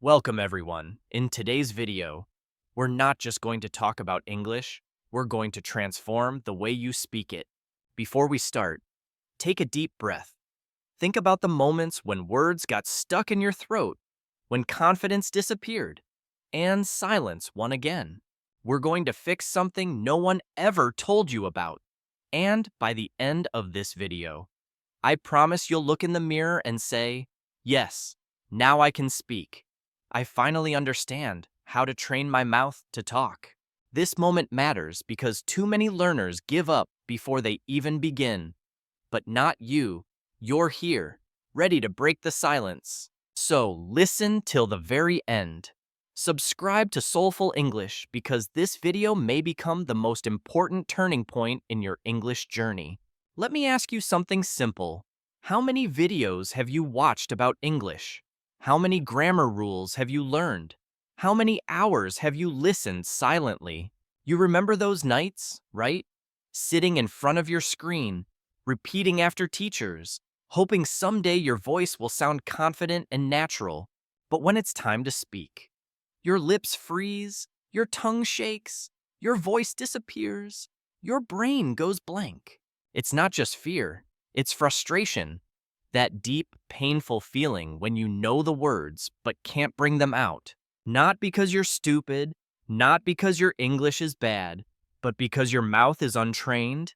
Welcome everyone. In today's video, we're not just going to talk about English, we're going to transform the way you speak it. Before we start, take a deep breath. Think about the moments when words got stuck in your throat, when confidence disappeared, and silence won again. We're going to fix something no one ever told you about. And by the end of this video, I promise you'll look in the mirror and say, yes, now I can speak. I finally understand how to train my mouth to talk. This moment matters because too many learners give up before they even begin. But not you. You're here, ready to break the silence. So listen till the very end. Subscribe to Soulful English because this video may become the most important turning point in your English journey. Let me ask you something simple. How many videos have you watched about English? How many grammar rules have you learned? How many hours have you listened silently? You remember those nights, right? Sitting in front of your screen, repeating after teachers, hoping someday your voice will sound confident and natural. But when it's time to speak, your lips freeze, your tongue shakes, your voice disappears, your brain goes blank. It's not just fear, it's frustration. That deep, painful feeling when you know the words but can't bring them out. Not because you're stupid, not because your English is bad, but because your mouth is untrained.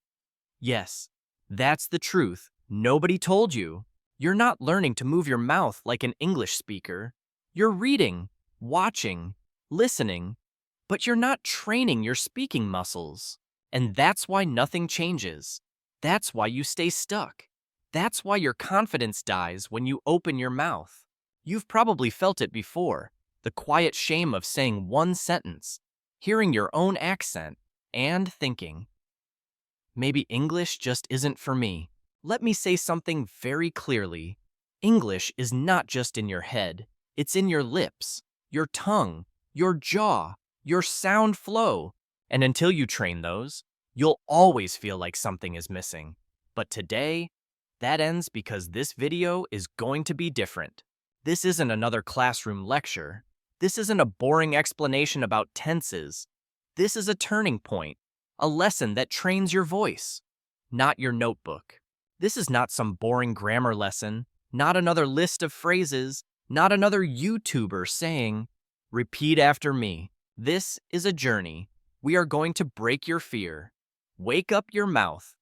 Yes, that's the truth. Nobody told you. You're not learning to move your mouth like an English speaker. You're reading, watching, listening, but you're not training your speaking muscles. And that's why nothing changes. That's why you stay stuck. That's why your confidence dies when you open your mouth. You've probably felt it before, the quiet shame of saying one sentence, hearing your own accent, and thinking, maybe English just isn't for me. Let me say something very clearly. English is not just in your head, it's in your lips, your tongue, your jaw, your sound flow. And until you train those, you'll always feel like something is missing. But today, that ends because this video is going to be different. This isn't another classroom lecture. This isn't a boring explanation about tenses. This is a turning point, a lesson that trains your voice, not your notebook. This is not some boring grammar lesson, not another list of phrases, not another YouTuber saying, repeat after me. This is a journey. We are going to break your fear, wake up your mouth,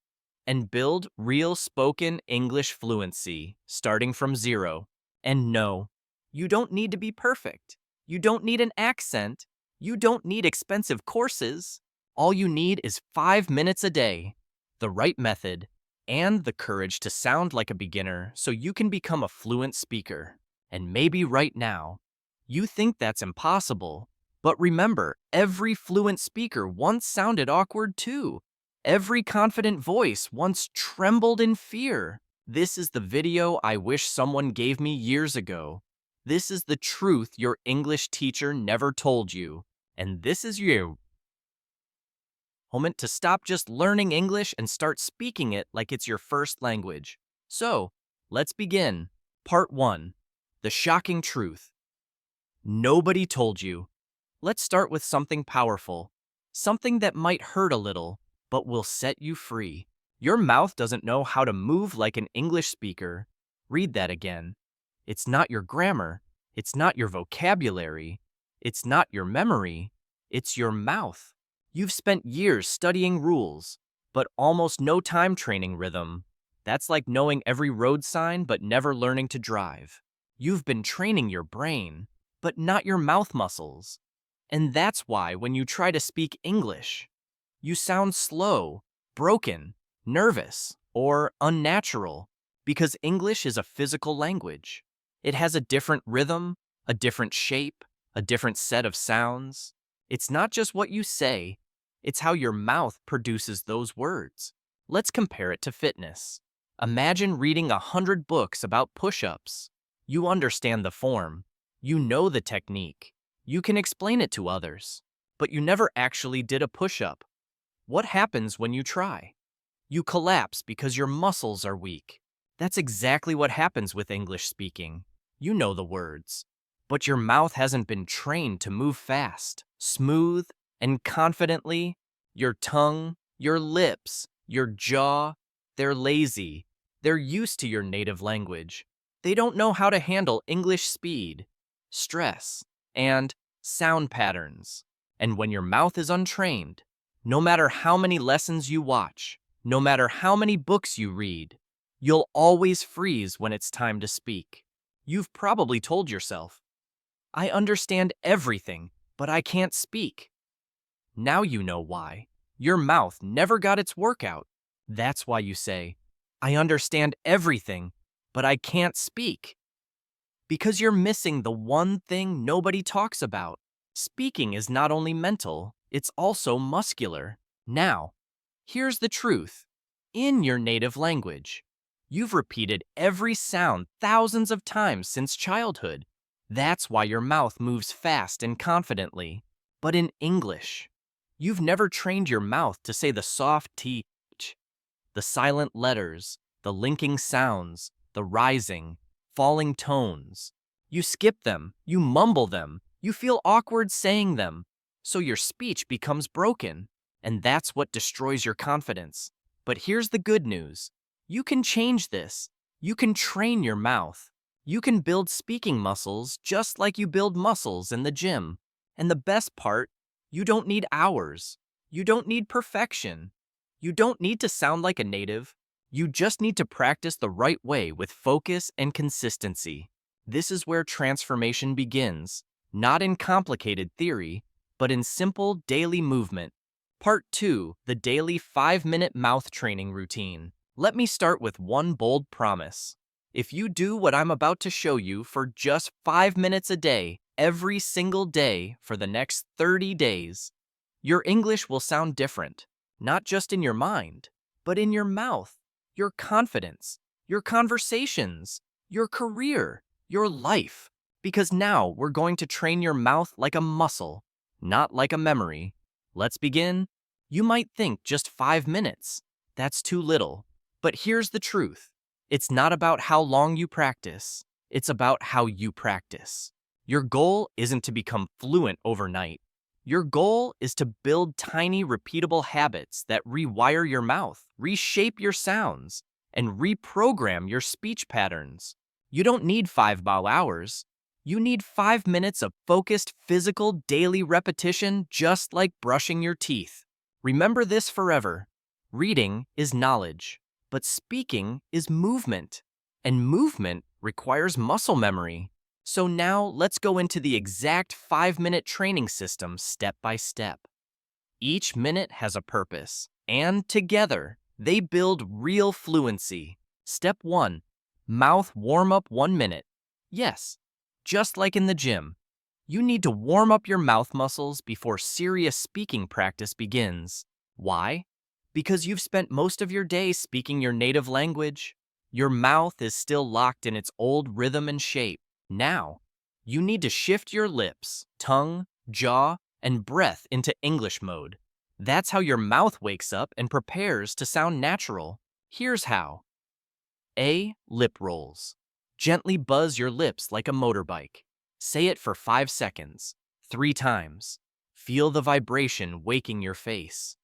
and build real spoken English fluency, starting from zero. And no, you don't need to be perfect. You don't need an accent. You don't need expensive courses. All you need is 5 minutes a day, the right method, and the courage to sound like a beginner so you can become a fluent speaker. And maybe right now, you think that's impossible. But remember, every fluent speaker once sounded awkward too. Every confident voice once trembled in fear. This is the video I wish someone gave me years ago. This is the truth your English teacher never told you. And this is your moment to stop just learning English and start speaking it like it's your first language. So, let's begin. Part 1. The shocking truth. Nobody told you. Let's start with something powerful. Something that might hurt a little, but will set you free. Your mouth doesn't know how to move like an English speaker. Read that again. It's not your grammar. It's not your vocabulary. It's not your memory. It's your mouth. You've spent years studying rules, but almost no time training rhythm. That's like knowing every road sign but never learning to drive. You've been training your brain, but not your mouth muscles. And that's why when you try to speak English, you sound slow, broken, nervous, or unnatural, because English is a physical language. It has a different rhythm, a different shape, a different set of sounds. It's not just what you say, it's how your mouth produces those words. Let's compare it to fitness. Imagine reading 100 books about push-ups. You understand the form, you know the technique, you can explain it to others, but you never actually did a push-up. What happens when you try? You collapse because your muscles are weak. That's exactly what happens with English speaking. You know the words, but your mouth hasn't been trained to move fast, smooth, and confidently. Your tongue, your lips, your jaw, they're lazy. They're used to your native language. They don't know how to handle English speed, stress, and sound patterns. And when your mouth is untrained, no matter how many lessons you watch, no matter how many books you read, you'll always freeze when it's time to speak. You've probably told yourself, I understand everything, but I can't speak. Now you know why. Your mouth never got its workout. That's why you say, I understand everything, but I can't speak. Because you're missing the one thing nobody talks about. Speaking is not only mental, it's also muscular. Now, here's the truth. In your native language, you've repeated every sound thousands of times since childhood. That's why your mouth moves fast and confidently. But in English, you've never trained your mouth to say the soft T, the silent letters, the linking sounds, the rising, falling tones. You skip them, you mumble them, you feel awkward saying them, so your speech becomes broken, and that's what destroys your confidence. But here's the good news. You can change this. You can train your mouth. You can build speaking muscles just like you build muscles in the gym. And the best part, you don't need hours. You don't need perfection. You don't need to sound like a native. You just need to practice the right way with focus and consistency. This is where transformation begins, not in complicated theory, but in simple daily movement. Part 2, the daily 5-minute mouth training routine. Let me start with one bold promise. If you do what I'm about to show you for just 5 minutes a day, every single day for the next 30 days, your English will sound different, not just in your mind, but in your mouth, your confidence, your conversations, your career, your life. Because now we're going to train your mouth like a muscle, not like a memory. Let's begin. You might think just 5 minutes. That's too little. But here's the truth. It's not about how long you practice. It's about how you practice. Your goal isn't to become fluent overnight. Your goal is to build tiny, repeatable habits that rewire your mouth, reshape your sounds, and reprogram your speech patterns. You don't need 5 hours. You need 5 minutes of focused physical daily repetition, just like brushing your teeth. Remember this forever. Reading is knowledge, but speaking is movement, and movement requires muscle memory. So now let's go into the exact 5-minute training system step by step. Each minute has a purpose, and together they build real fluency. Step 1. Mouth warm-up 1 minute. Yes, just like in the gym. You need to warm up your mouth muscles before serious speaking practice begins. Why? Because you've spent most of your day speaking your native language. Your mouth is still locked in its old rhythm and shape. Now, you need to shift your lips, tongue, jaw, and breath into English mode. That's how your mouth wakes up and prepares to sound natural. Here's how. A. Lip rolls. Gently buzz your lips like a motorbike. Say it for 5 seconds, 3 times. Feel the vibration waking your face.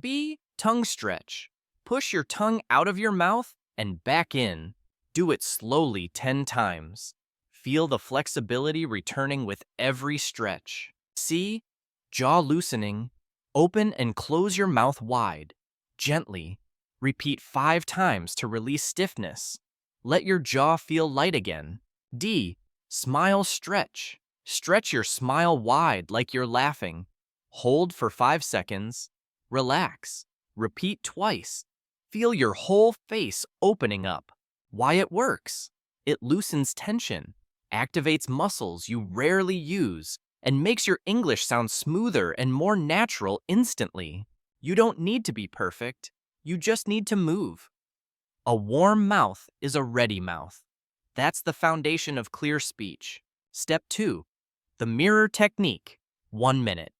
B. Tongue stretch. Push your tongue out of your mouth and back in. Do it slowly 10 times. Feel the flexibility returning with every stretch. C. Jaw loosening. Open and close your mouth wide. Gently. Repeat 5 times to release stiffness. Let your jaw feel light again. D. Smile stretch. Stretch your smile wide like you're laughing. Hold for 5 seconds. Relax. Repeat twice. Feel your whole face opening up. Why it works? It loosens tension, activates muscles you rarely use, and makes your English sound smoother and more natural instantly. You don't need to be perfect. You just need to move. A warm mouth is a ready mouth. That's the foundation of clear speech. Step 2. The mirror technique. 1 minute.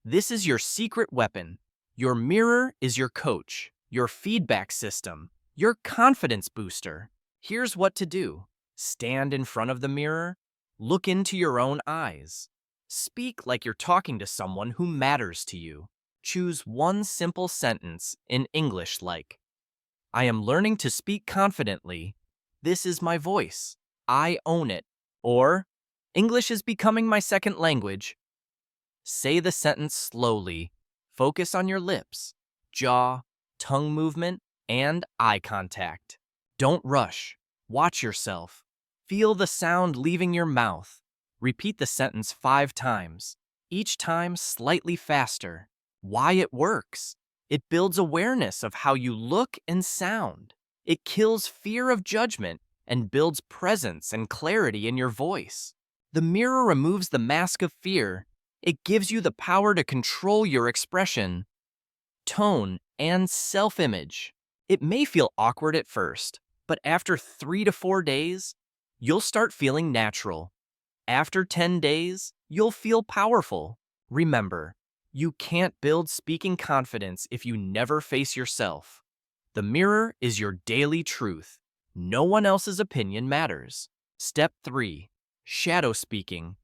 This is your secret weapon. Your mirror is your coach, your feedback system, your confidence booster. Here's what to do. Stand in front of the mirror. Look into your own eyes. Speak like you're talking to someone who matters to you. Choose one simple sentence in English like, I am learning to speak confidently. This is my voice. I own it. Or, English is becoming my second language. Say the sentence slowly. Focus on your lips, jaw, tongue movement, and eye contact. Don't rush. Watch yourself. Feel the sound leaving your mouth. Repeat the sentence 5 times, each time slightly faster. Why it works. It builds awareness of how you look and sound. It kills fear of judgment and builds presence and clarity in your voice. The mirror removes the mask of fear. It gives you the power to control your expression, tone, and self-image. It may feel awkward at first, but after 3 to 4 days, you'll start feeling natural. After 10 days, you'll feel powerful. Remember, you can't build speaking confidence if you never face yourself. The mirror is your daily truth. No one else's opinion matters. Step 3. Shadow speaking.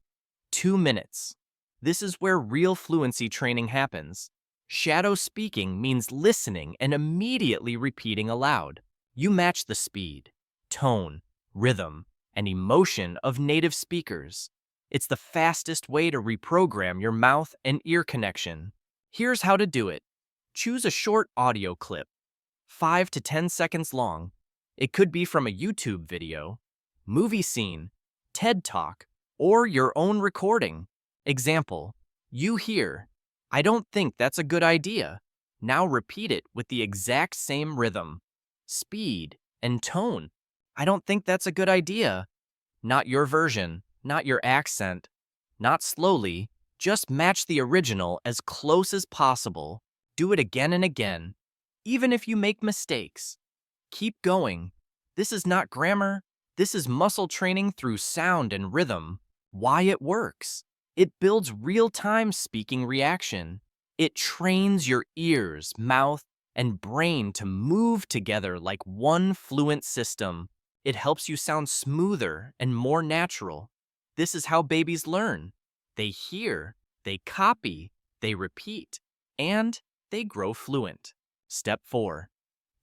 2 minutes. This is where real fluency training happens. Shadow speaking means listening and immediately repeating aloud. You match the speed, tone, rhythm, and emotion of native speakers. It's the fastest way to reprogram your mouth and ear connection. Here's how to do it. Choose a short audio clip, 5 to 10 seconds long. It could be from a YouTube video, movie scene, TED Talk, or your own recording. Example, you hear, I don't think that's a good idea. Now repeat it with the exact same rhythm, speed, and tone. I don't think that's a good idea. Not your version, not your accent, not slowly. Just match the original as close as possible. Do it again and again, even if you make mistakes. Keep going. This is not grammar. This is muscle training through sound and rhythm. Why it works. It builds real-time speaking reaction. It trains your ears, mouth, and brain to move together like one fluent system. It helps you sound smoother and more natural. This is how babies learn. They hear, they copy, they repeat, and they grow fluent. Step 4.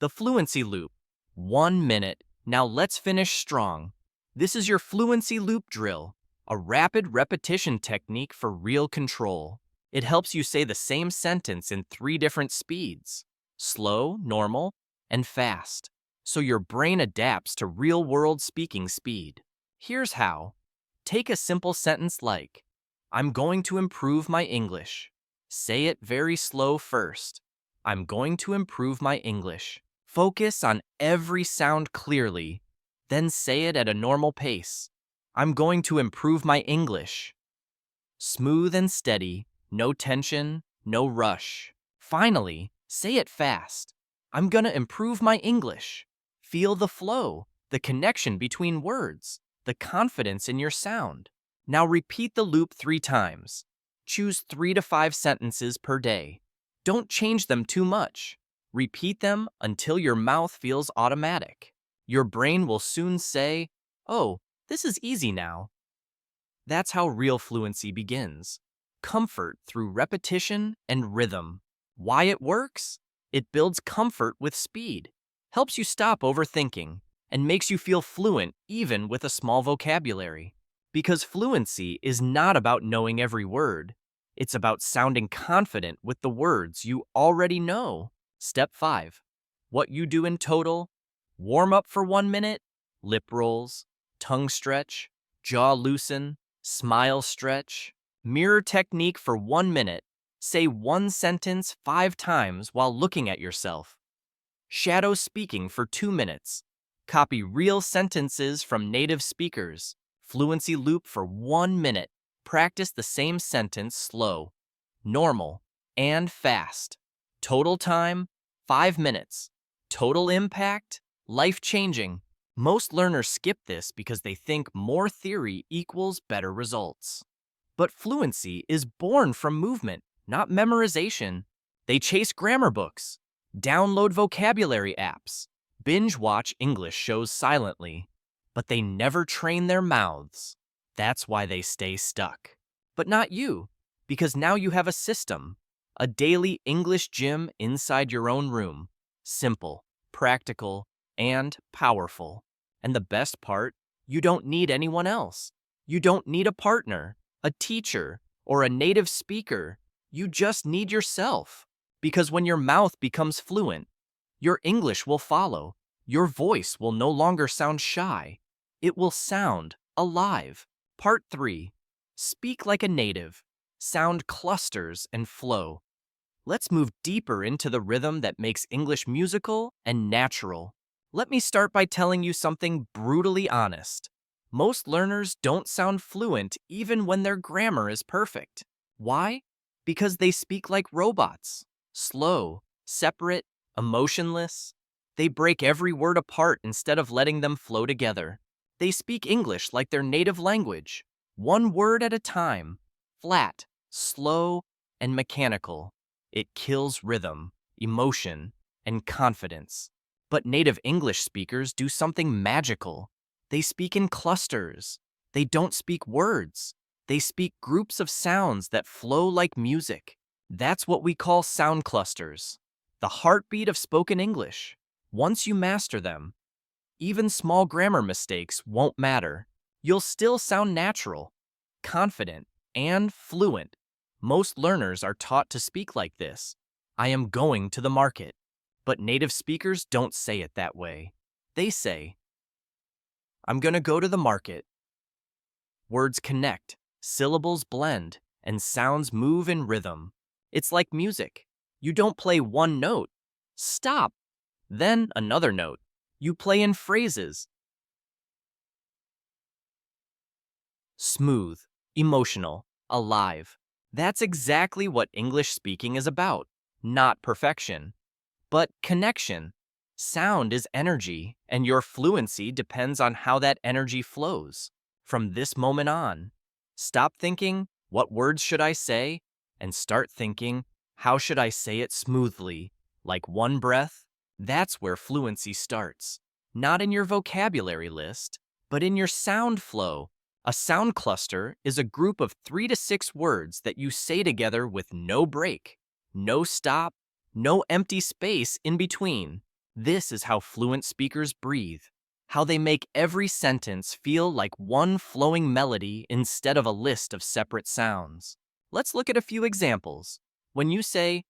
The fluency loop. 1 minute. Now let's finish strong. This is your fluency loop drill, a rapid repetition technique for real control. It helps you say the same sentence in 3 different speeds: slow, normal, and fast, so your brain adapts to real-world speaking speed. Here's how. Take a simple sentence like, I'm going to improve my English. Say it very slow first. I'm going to improve my English. Focus on every sound clearly, then say it at a normal pace. I'm going to improve my English. Smooth and steady, no tension, no rush. Finally, say it fast. I'm gonna improve my English. Feel the flow, the connection between words, the confidence in your sound. Now repeat the loop 3 times. Choose 3 to 5 sentences per day. Don't change them too much. Repeat them until your mouth feels automatic. Your brain will soon say, oh, this is easy now. That's how real fluency begins. Comfort through repetition and rhythm. Why it works? It builds comfort with speed, helps you stop overthinking, and makes you feel fluent even with a small vocabulary. Because fluency is not about knowing every word. It's about sounding confident with the words you already know. Step 5. What you do in total: warm up for 1 minute, lip rolls, tongue stretch, jaw loosen, smile stretch, mirror technique for 1 minute. Say one sentence 5 times while looking at yourself. Shadow speaking for 2 minutes. Copy real sentences from native speakers. Fluency loop for 1 minute. Practice the same sentence slow, normal, and fast. Total time, 5 minutes. Total impact, life-changing. Most learners skip this because they think more theory equals better results. But fluency is born from movement, not memorization. They chase grammar books, download vocabulary apps, binge watch English shows silently, but they never train their mouths. That's why they stay stuck. But not you, because now you have a system, a daily English gym inside your own room. Simple, practical, and powerful. And the best part, you don't need anyone else. You don't need a partner, a teacher, or a native speaker. You just need yourself. Because when your mouth becomes fluent, your English will follow. Your voice will no longer sound shy. It will sound alive. Part 3. Speak like a native. Sound clusters and flow. Let's move deeper into the rhythm that makes English musical and natural. Let me start by telling you something brutally honest. Most learners don't sound fluent even when their grammar is perfect. Why? Because they speak like robots. Slow, separate, emotionless. They break every word apart instead of letting them flow together. They speak English like their native language, one word at a time, flat, slow, and mechanical. It kills rhythm, emotion, and confidence. But native English speakers do something magical. They speak in clusters. They don't speak words. They speak groups of sounds that flow like music. That's what we call sound clusters, the heartbeat of spoken English. Once you master them, even small grammar mistakes won't matter. You'll still sound natural, confident, and fluent. Most learners are taught to speak like this. I am going to the market. But native speakers don't say it that way. They say, I'm gonna go to the market. Words connect, syllables blend, and sounds move in rhythm. It's like music. You don't play one note. Stop. Then another note. You play in phrases. Smooth, emotional, alive. That's exactly what English speaking is about. Not perfection, but connection. Sound is energy, and your fluency depends on how that energy flows. From this moment on, stop thinking, what words should I say? And start thinking, how should I say it smoothly? Like one breath? That's where fluency starts. Not in your vocabulary list, but in your sound flow. A sound cluster is a group of 3 to 6 words that you say together with no break, no stop, no empty space in between. This is how fluent speakers breathe, how they make every sentence feel like one flowing melody instead of a list of separate sounds. Let's look at a few examples. When you say,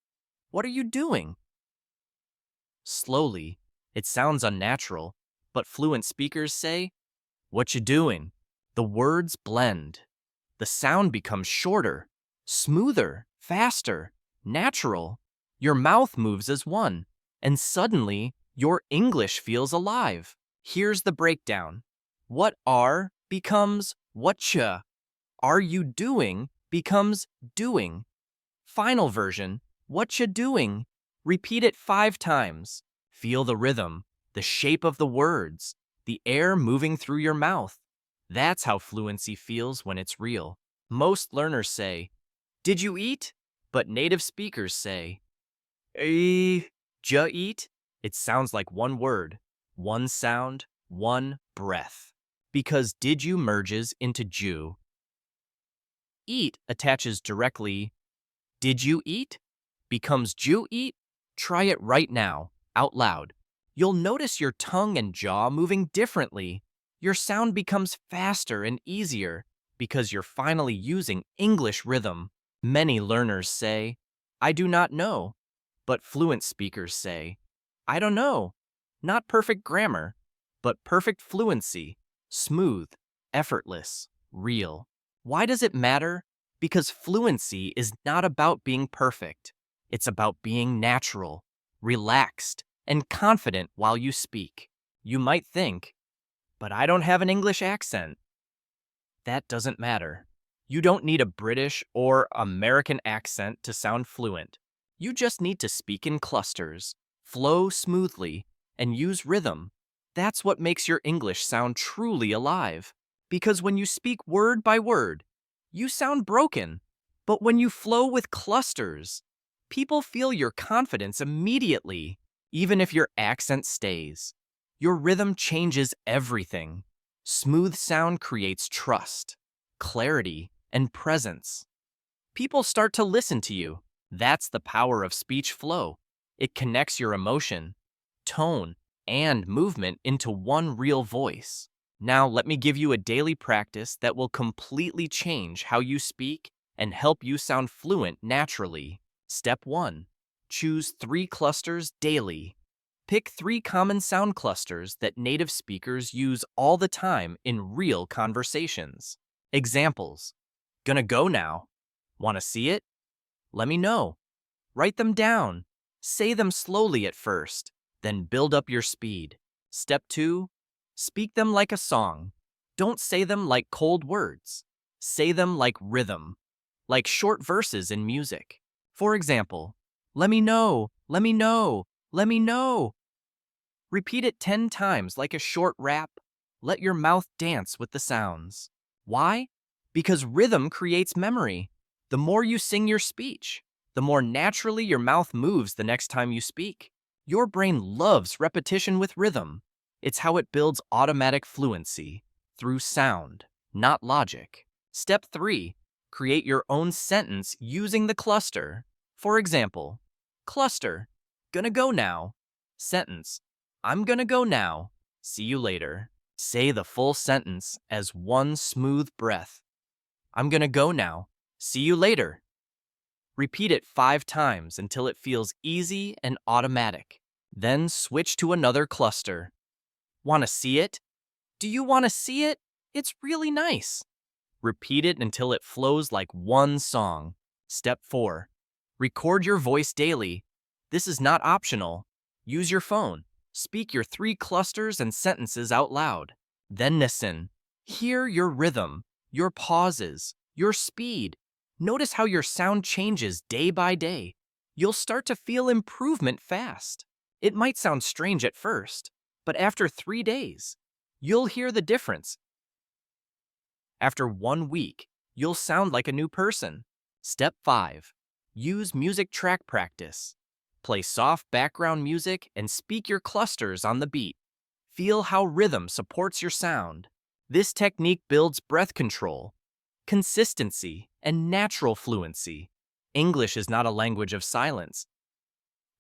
"What are you doing?" Slowly, it sounds unnatural, but fluent speakers say, "What you doing?" The words blend. The sound becomes shorter, smoother, faster, natural. Your mouth moves as one, and suddenly, your English feels alive. Here's the breakdown. What are becomes whatcha. Are you doing becomes doing. Final version, whatcha doing? Repeat it 5 times. Feel the rhythm, the shape of the words, the air moving through your mouth. That's how fluency feels when it's real. Most learners say, "Did you eat?" But native speakers say, "Ja eat?" It sounds like one word, one sound, one breath. Because did you merges into ju. Eat attaches directly. Did you eat? Becomes ju eat? Try it right now, out loud. You'll notice your tongue and jaw moving differently. Your sound becomes faster and easier because you're finally using English rhythm. Many learners say, I do not know. But fluent speakers say, I don't know. Not perfect grammar, but perfect fluency. Smooth, effortless, real. Why does it matter? Because fluency is not about being perfect. It's about being natural, relaxed, and confident while you speak. You might think, but I don't have an English accent. That doesn't matter. You don't need a British or American accent to sound fluent. You just need to speak in clusters, flow smoothly, and use rhythm. That's what makes your English sound truly alive. Because when you speak word by word, you sound broken. But when you flow with clusters, people feel your confidence immediately, even if your accent stays. Your rhythm changes everything. Smooth sound creates trust. clarity, and presence. People start to listen to you. That's the power of speech flow. It connects your emotion, tone, and movement into one real voice. Now, let me give you a daily practice that will completely change how you speak and help you sound fluent naturally. Step 1. Choose 3 clusters daily. Pick 3 common sound clusters that native speakers use all the time in real conversations. Examples: gonna go now. Wanna see it? Let me know. Write them down. Say them slowly at first, then build up your speed. Step 2. Speak them like a song. Don't say them like cold words. Say them like rhythm, like short verses in music. For example, let me know, let me know, let me know. Repeat it 10 times like a short rap. Let your mouth dance with the sounds. Why? Because rhythm creates memory. The more you sing your speech, the more naturally your mouth moves the next time you speak. Your brain loves repetition with rhythm. It's how it builds automatic fluency, through sound, not logic. Step 3. Create your own sentence using the cluster. For example, cluster, gonna go now. Sentence, I'm gonna go now. See you later. Say the full sentence as one smooth breath. I'm gonna go now. See you later. Repeat it 5 times until it feels easy and automatic. Then switch to another cluster. Want to see it? Do you want to see it? It's really nice. Repeat it until it flows like one song. Step 4. Record your voice daily. This is not optional. Use your phone. Speak your 3 clusters and sentences out loud. Then listen. Hear your rhythm, your pauses, your speed. Notice how your sound changes day by day. You'll start to feel improvement fast. It might sound strange at first, but after 3 days, you'll hear the difference. After 1 week, you'll sound like a new person. Step 5. Use music track practice. Play soft background music and speak your clusters on the beat. Feel how rhythm supports your sound. This technique builds breath control, consistency, and natural fluency. English is not a language of silence.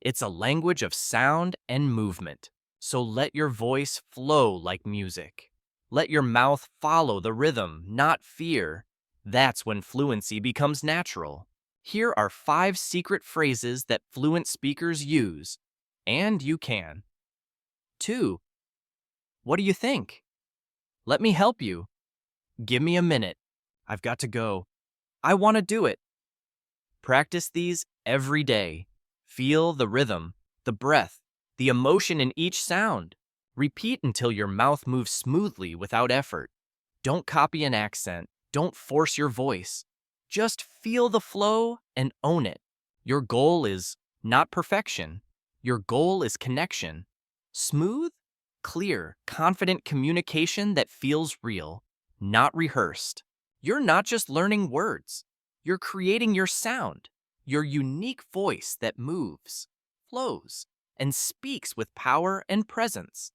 It's a language of sound and movement. So let your voice flow like music. Let your mouth follow the rhythm, not fear. That's when fluency becomes natural. Here are 5 secret phrases that fluent speakers use, and you can. 2. What do you think? Let me help you. Give me a minute. I've got to go. I want to do it. Practice these every day. Feel the rhythm, the breath, the emotion in each sound. Repeat until your mouth moves smoothly without effort. Don't copy an accent. Don't force your voice. Just feel the flow and own it. Your goal is not perfection. Your goal is connection. Smooth, clear, confident communication that feels real, not rehearsed. You're not just learning words. You're creating your sound, your unique voice that moves, flows, and speaks with power and presence.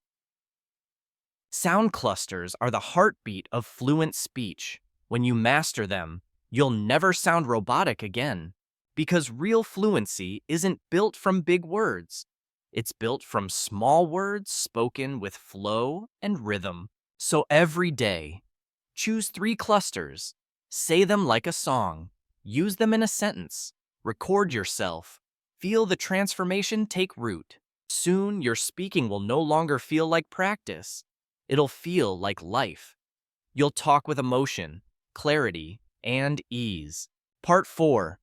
Sound clusters are the heartbeat of fluent speech. When you master them, you'll never sound robotic again, because real fluency isn't built from big words. It's built from small words spoken with flow and rhythm. So every day, choose 3 clusters. Say them like a song. Use them in a sentence. Record yourself. Feel the transformation take root. Soon, your speaking will no longer feel like practice. It'll feel like life. You'll talk with emotion, clarity, and ease. Part 4.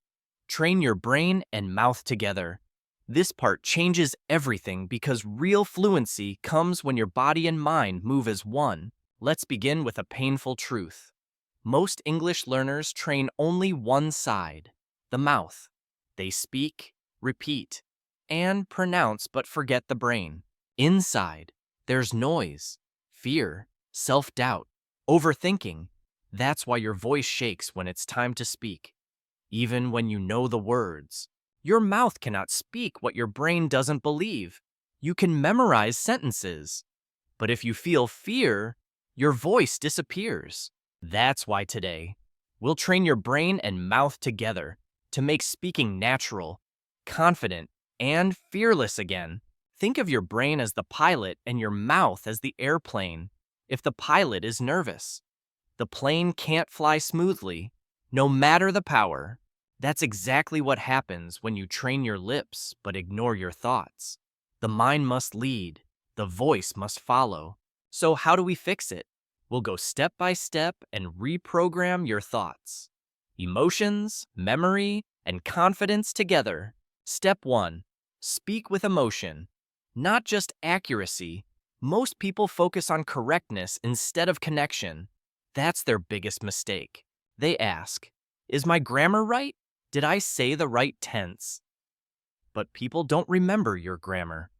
Train your brain and mouth together. This part changes everything because real fluency comes when your body and mind move as one. Let's begin with a painful truth. Most English learners train only one side, the mouth. They speak, repeat, and pronounce but forget the brain. Inside, there's noise, fear, self-doubt, overthinking. That's why your voice shakes when it's time to speak. Even when you know the words, your mouth cannot speak what your brain doesn't believe. You can memorize sentences, but if you feel fear, your voice disappears. That's why today, we'll train your brain and mouth together to make speaking natural, confident, and fearless again. Think of your brain as the pilot and your mouth as the airplane. If the pilot is nervous, the plane can't fly smoothly, no matter the power. That's exactly what happens when you train your lips but ignore your thoughts. The mind must lead, the voice must follow. So how do we fix it? We'll go step by step and reprogram your thoughts. Emotions, memory, and confidence together. Step 1. Speak with emotion. Not just accuracy. Most people focus on correctness instead of connection. That's their biggest mistake. They ask, is my grammar right? Did I say the right tense? But people don't remember your grammar.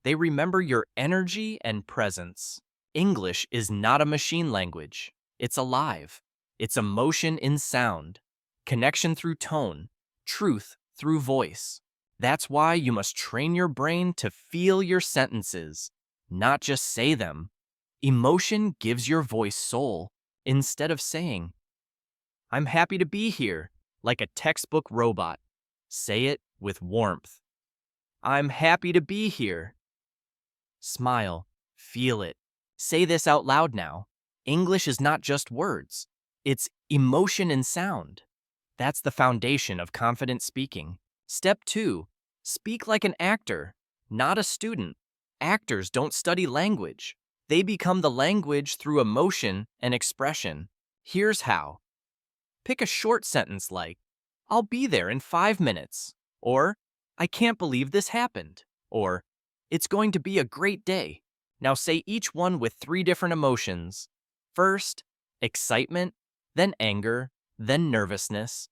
They remember your energy and presence. English is not a machine language. It's alive. It's emotion in sound, connection through tone, truth through voice. That's why you must train your brain to feel your sentences, not just say them. Emotion gives your voice soul instead of saying, I'm happy to be here, like a textbook robot. Say it with warmth. I'm happy to be here. Smile. Feel it. Say this out loud now. English is not just words. It's emotion and sound. That's the foundation of confident speaking. Step 2. Speak like an actor, not a student. Actors don't study language. They become the language through emotion and expression. Here's how. Pick a short sentence like, I'll be there in 5 minutes. Or, I can't believe this happened. Or, it's going to be a great day. Now say each one with 3 different emotions. First, excitement, then anger, then nervousness.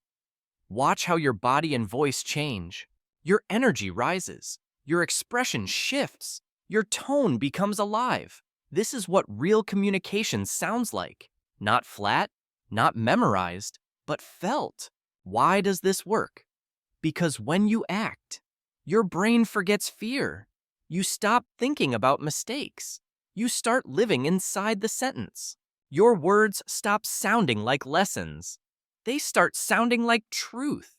Watch how your body and voice change. Your energy rises. Your expression shifts. Your tone becomes alive. This is what real communication sounds like. Not flat, not memorized, but felt. Why does this work? Because when you act, your brain forgets fear. You stop thinking about mistakes. You start living inside the sentence. Your words stop sounding like lessons. They start sounding like truth.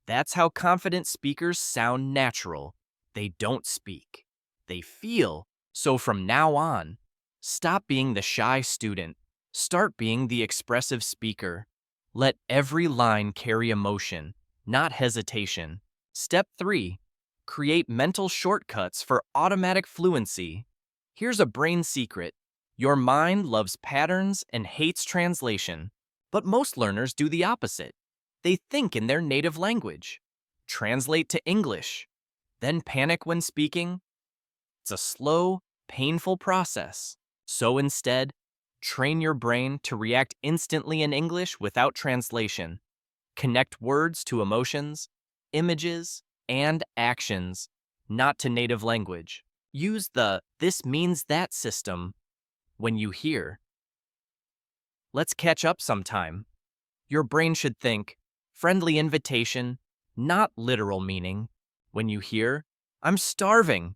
That's how confident speakers sound natural. They don't speak. They feel. So from now on, stop being the shy student. Start being the expressive speaker. Let every line carry emotion, not hesitation. Step 3. Create mental shortcuts for automatic fluency. Here's a brain secret. Your mind loves patterns and hates translation. But most learners do the opposite. They think in their native language, translate to English, then panic when speaking. It's a slow, painful process. So instead, train your brain to react instantly in English without translation. Connect words to emotions, images, and actions, not to native language. Use the this means that system when you hear, let's catch up sometime. Your brain should think, friendly invitation, not literal meaning. When you hear, I'm starving,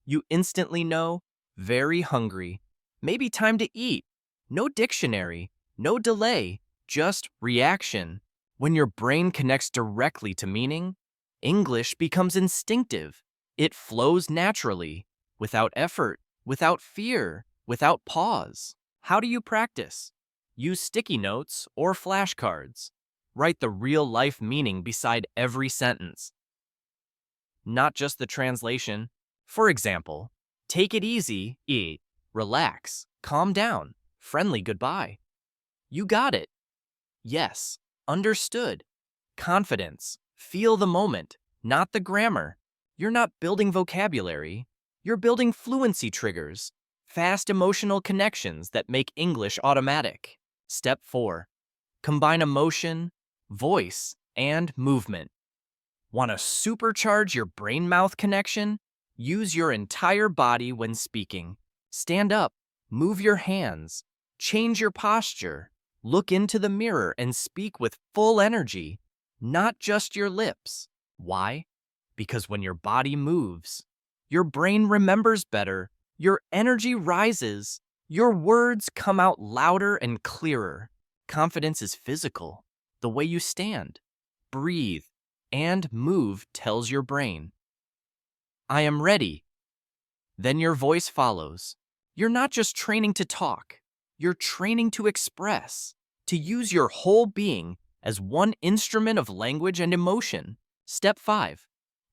you instantly know, very hungry, maybe time to eat. No dictionary, no delay, just reaction. When your brain connects directly to meaning, English becomes instinctive. It flows naturally, without effort, without fear, without pause. How do you practice? Use sticky notes or flashcards. Write the real-life meaning beside every sentence, not just the translation. For example, take it easy, eat, relax, calm down, friendly goodbye. You got it. Yes, understood. Confidence. Feel the moment, not the grammar. You're not building vocabulary. You're building fluency triggers, fast emotional connections that make English automatic. Step 4. Combine emotion, voice, and movement. Want to supercharge your brain-mouth connection? Use your entire body when speaking. Stand up, move your hands, change your posture, look into the mirror and speak with full energy, not just your lips. Why? Because when your body moves, your brain remembers better, your energy rises, Your words come out louder and clearer. Confidence is physical. The way you stand, breathe, and move tells your brain, I am ready. Then your voice follows. You're not just training to talk, you're training to express, to use your whole being as one instrument of language and emotion. Step 5.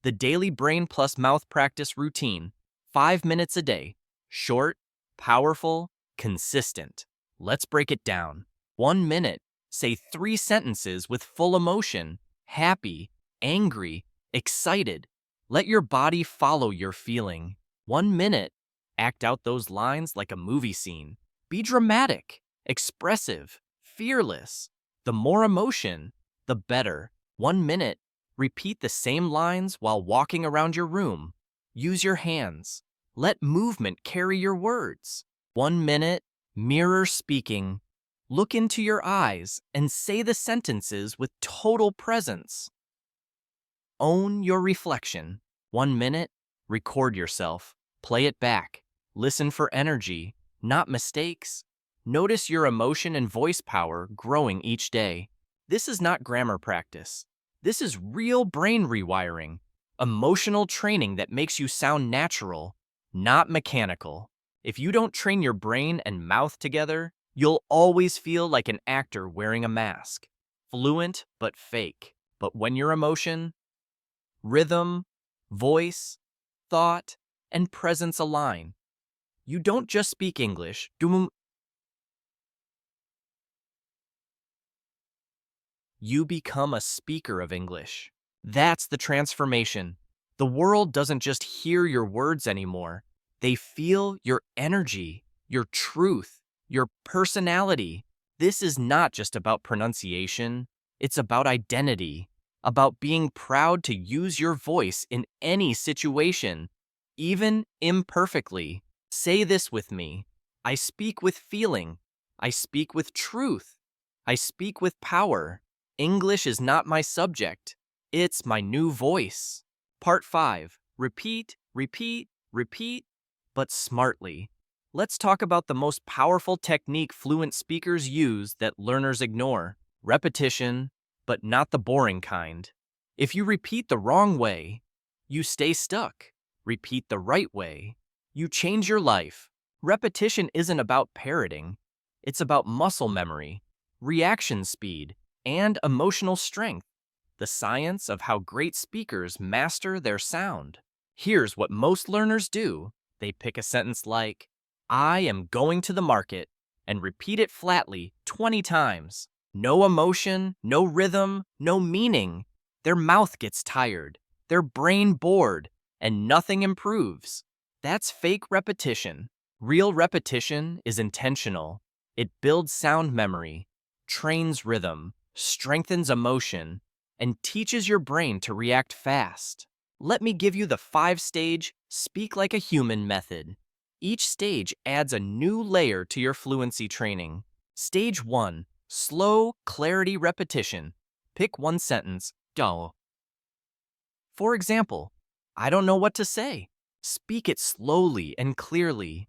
The Daily Brain Plus Mouth Practice Routine. 5 minutes a day. Short, powerful, consistent. Let's break it down. 1 minute. Say 3 sentences with full emotion. Happy, angry, excited. Let your body follow your feeling. 1 minute. Act out those lines like a movie scene. Be dramatic, expressive, fearless. The more emotion, the better. 1 minute. Repeat the same lines while walking around your room. Use your hands. Let movement carry your words. 1 minute. Mirror speaking. Look into your eyes and say the sentences with total presence. Own your reflection. 1 minute. Record yourself. Play it back. Listen for energy, not mistakes. Notice your emotion and voice power growing each day. This is not grammar practice. This is real brain rewiring, emotional training that makes you sound natural, not mechanical. If you don't train your brain and mouth together, you'll always feel like an actor wearing a mask. Fluent but fake. But when your emotion, rhythm, voice, thought, and presence align, you don't just speak English, you become a speaker of English. That's the transformation. The world doesn't just hear your words anymore. They feel your energy, your truth, your personality. This is not just about pronunciation. It's about identity, about being proud to use your voice in any situation, even imperfectly. Say this with me. I speak with feeling. I speak with truth. I speak with power. English is not my subject. It's my new voice. Part 5. Repeat, repeat, repeat, but smartly. Let's talk about the most powerful technique fluent speakers use that learners ignore. Repetition, but not the boring kind. If you repeat the wrong way, you stay stuck. Repeat the right way, you change your life. Repetition isn't about parroting. It's about muscle memory, reaction speed, and emotional strength. The science of how great speakers master their sound. Here's what most learners do. They pick a sentence like, I am going to the market, and repeat it flatly 20 times. No emotion, no rhythm, no meaning. Their mouth gets tired, their brain bored, and nothing improves. That's fake repetition. Real repetition is intentional. It builds sound memory, trains rhythm, strengthens emotion, and teaches your brain to react fast. Let me give you the 5-stage Speak Like a Human method. Each stage adds a new layer to your fluency training. Stage 1. Slow, clarity repetition. Pick one sentence. Go. For example, I don't know what to say. Speak it slowly and clearly,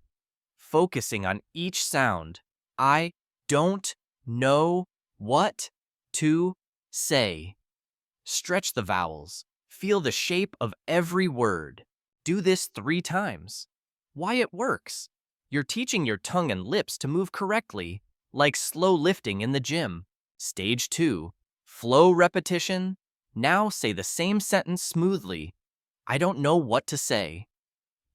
focusing on each sound. I don't know what to say. Stretch the vowels. Feel the shape of every word. Do this 3 times. Why it works? You're teaching your tongue and lips to move correctly, like slow lifting in the gym. Stage 2. Flow repetition. Now say the same sentence smoothly. I don't know what to say.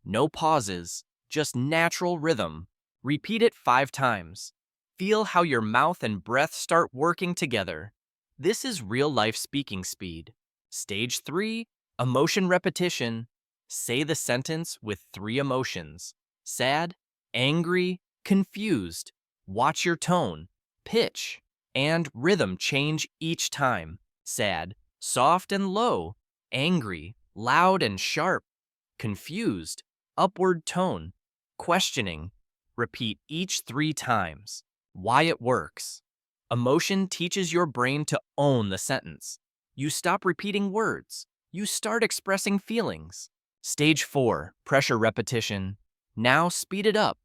No pauses, just natural rhythm. Repeat it 5 times. Feel how your mouth and breath start working together. This is real-life speaking speed. Stage 3, emotion repetition. Say the sentence with 3 emotions. Sad, angry, confused. Watch your tone, pitch, and rhythm change each time. Sad, soft and low. Angry, loud and sharp. Confused, upward tone. Questioning. Repeat each 3 times. Why it works. Emotion teaches your brain to own the sentence. You stop repeating words. You start expressing feelings. Stage 4, pressure repetition. Now speed it up.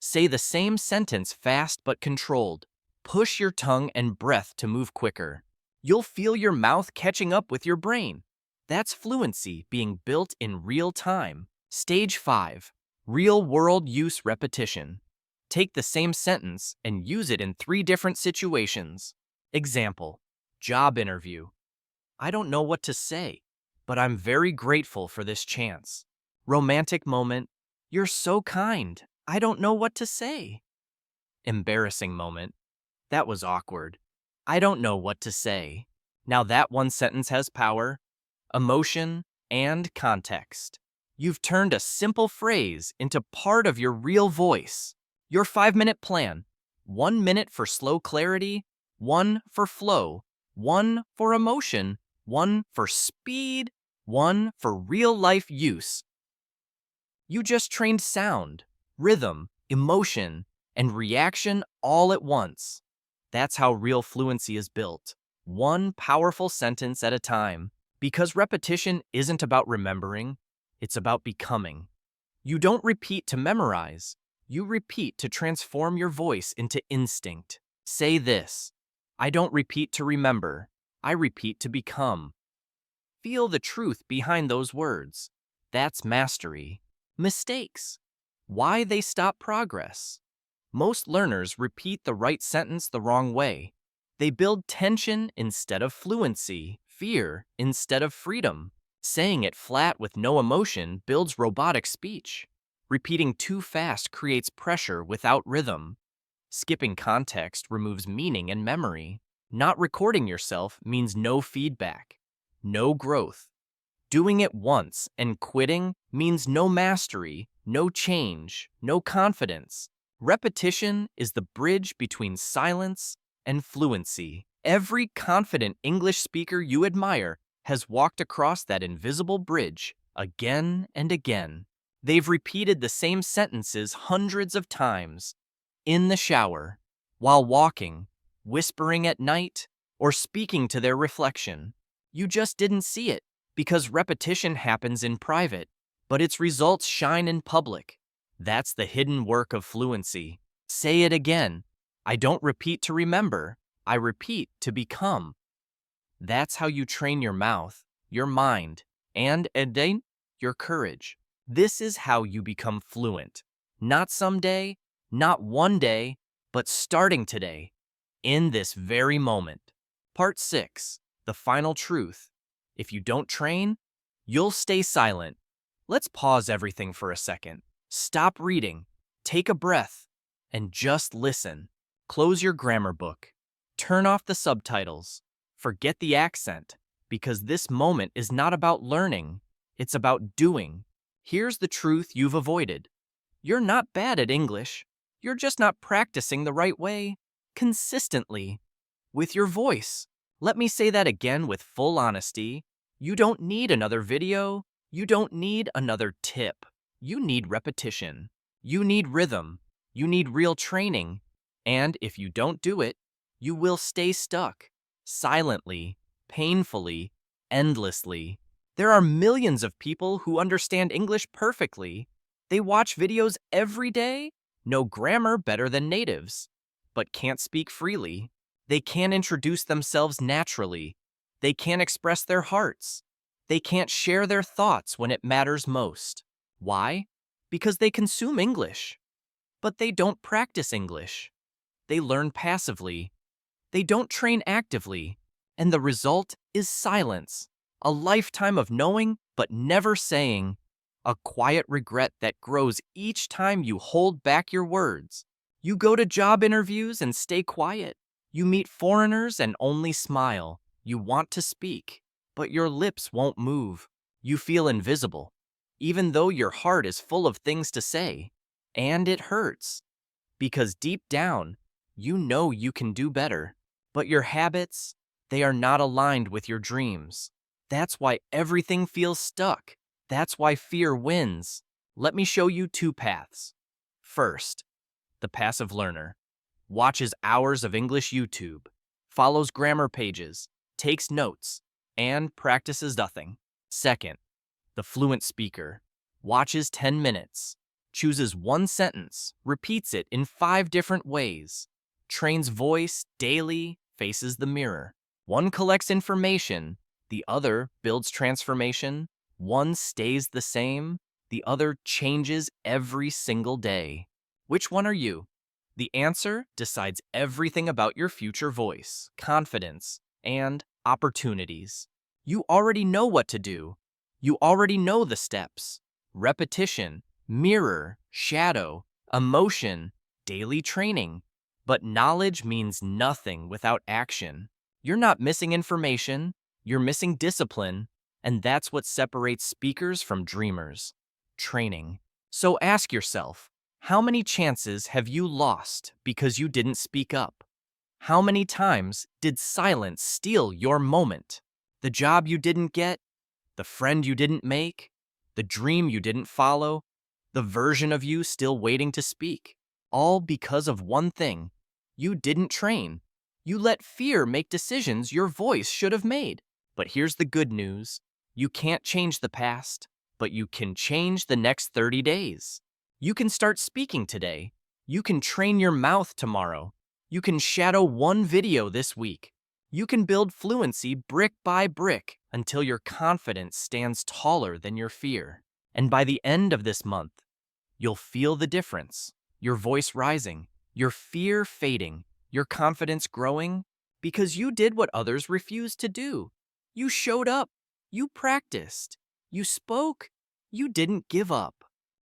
Say the same sentence fast but controlled. Push your tongue and breath to move quicker. You'll feel your mouth catching up with your brain. That's fluency being built in real time. Stage 5. Real-world use repetition. Take the same sentence and use it in 3 different situations. Example: job interview. I don't know what to say, but I'm very grateful for this chance. Romantic moment. You're so kind. I don't know what to say. Embarrassing moment. That was awkward. I don't know what to say. Now that one sentence has power, emotion, and context. You've turned a simple phrase into part of your real voice. Your 5-minute plan. 1 minute for slow clarity, 1 for flow, 1 for emotion, 1 for speed, 1 for real-life use. You just trained sound, rhythm, emotion, and reaction all at once. That's how real fluency is built, one powerful sentence at a time. Because repetition isn't about remembering, it's about becoming. You don't repeat to memorize, you repeat to transform your voice into instinct. Say this: I don't repeat to remember, I repeat to become. Feel the truth behind those words. That's mastery. Mistakes. Why they stop progress. Most learners repeat the right sentence the wrong way. They build tension instead of fluency, fear instead of freedom. Saying it flat with no emotion builds robotic speech. Repeating too fast creates pressure without rhythm. Skipping context removes meaning and memory. Not recording yourself means no feedback, no growth. Doing it once and quitting means no mastery, no change, no confidence. Repetition is the bridge between silence and fluency. Every confident English speaker you admire has walked across that invisible bridge again and again. They've repeated the same sentences hundreds of times, in the shower, while walking, whispering at night, or speaking to their reflection. You just didn't see it, because repetition happens in private, but its results shine in public. That's the hidden work of fluency. Say it again. I don't repeat to remember, I repeat to become. That's how you train your mouth, your mind, and your courage. This is how you become fluent. Not someday, not one day, but starting today, in this very moment. Part 6. The final truth. If you don't train, you'll stay silent. Let's pause everything for a second. Stop reading, take a breath, and just listen. Close your grammar book. Turn off the subtitles. Forget the accent, because this moment is not about learning, it's about doing. Here's the truth you've avoided. You're not bad at English. You're just not practicing the right way, consistently, with your voice. Let me say that again with full honesty. You don't need another video. You don't need another tip. You need repetition. You need rhythm. You need real training. And if you don't do it, you will stay stuck. Silently, painfully, endlessly. There are millions of people who understand English perfectly. They watch videos every day, know grammar better than natives, but can't speak freely. They can't introduce themselves naturally. They can't express their hearts. They can't share their thoughts when it matters most. Why? Because they consume English. But they don't practice English. They learn passively. They don't train actively. And the result is silence. A lifetime of knowing but never saying. A quiet regret that grows each time you hold back your words. You go to job interviews and stay quiet. You meet foreigners and only smile. You want to speak, but your lips won't move. You feel invisible, even though your heart is full of things to say. And it hurts, because deep down, you know you can do better. But your habits, they are not aligned with your dreams. That's why everything feels stuck. That's why fear wins. Let me show you 2 paths. First, the passive learner watches hours of English YouTube, follows grammar pages, takes notes, and practices nothing. Second, the fluent speaker watches 10 minutes, chooses one sentence, repeats it in 5 different ways, trains voice daily, faces the mirror. One collects information, the other builds transformation. One stays the same, the other changes every single day. Which one are you? The answer decides everything about your future voice, confidence, and opportunities. You already know what to do. You already know the steps. Repetition, mirror, shadow, emotion, daily training. But knowledge means nothing without action. You're not missing information, you're missing discipline, and that's what separates speakers from dreamers. Training. So ask yourself, how many chances have you lost because you didn't speak up? How many times did silence steal your moment? The job you didn't get, the friend you didn't make, the dream you didn't follow, the version of you still waiting to speak. All because of one thing. You didn't train. You let fear make decisions your voice should have made. But here's the good news. You can't change the past, but you can change the next 30 days. You can start speaking today. You can train your mouth tomorrow. You can shadow one video this week. You can build fluency brick by brick until your confidence stands taller than your fear. And by the end of this month, you'll feel the difference. Your voice rising, your fear fading, your confidence growing, because you did what others refused to do. You showed up. You practiced. You spoke. You didn't give up.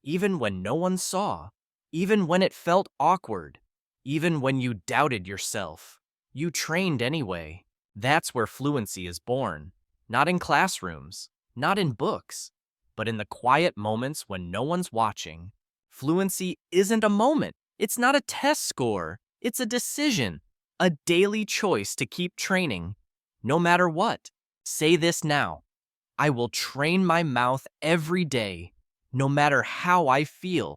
Even when no one saw. Even when it felt awkward. Even when you doubted yourself. You trained anyway. That's where fluency is born. Not in classrooms, not in books, but in the quiet moments when no one's watching. Fluency isn't a moment. It's not a test score. It's a decision, a daily choice to keep training. No matter what, say this now. I will train my mouth every day, no matter how I feel.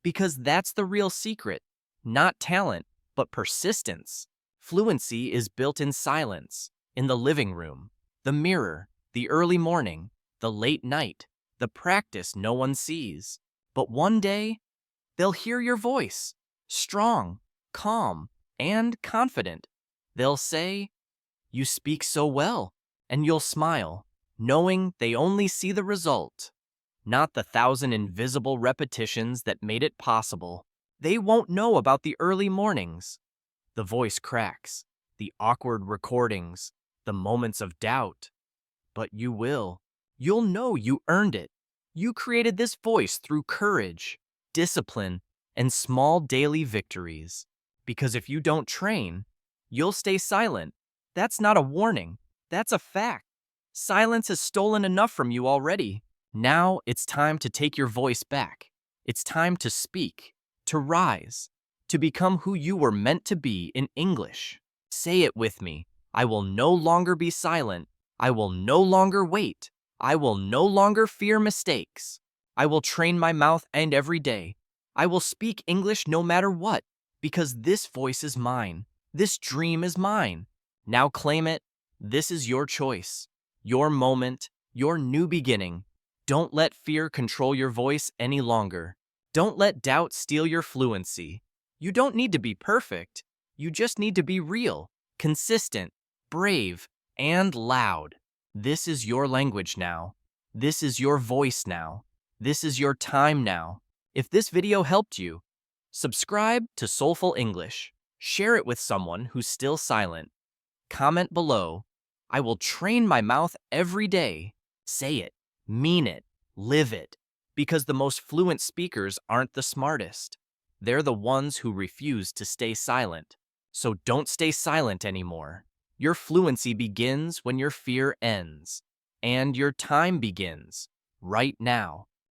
Because that's the real secret. Not talent, but persistence. Fluency is built in silence, in the living room, the mirror, the early morning, the late night, the practice no one sees. But one day, they'll hear your voice, strong, calm, and confident. They'll say, "You speak so well," and you'll smile, knowing they only see the result, not the 1,000 invisible repetitions that made it possible. They won't know about the early mornings, the voice cracks, the awkward recordings, the moments of doubt. But you will. You'll know you earned it. You created this voice through courage, discipline, and small daily victories. Because if you don't train, you'll stay silent. That's not a warning. That's a fact. Silence has stolen enough from you already. Now it's time to take your voice back. It's time to speak, to rise, to become who you were meant to be in English. Say it with me. I will no longer be silent. I will no longer wait. I will no longer fear mistakes. I will train my mouth and every day. I will speak English no matter what, because this voice is mine. This dream is mine. Now claim it. This is your choice, your moment, your new beginning. Don't let fear control your voice any longer. Don't let doubt steal your fluency. You don't need to be perfect. You just need to be real, consistent, brave, and loud. This is your language now. This is your voice now. This is your time now. If this video helped you, subscribe to Soulful English. Share it with someone who's still silent. Comment below. I will train my mouth every day. Say it, mean it, live it. Because the most fluent speakers aren't the smartest. They're the ones who refuse to stay silent. So don't stay silent anymore. Your fluency begins when your fear ends. And your time begins right now.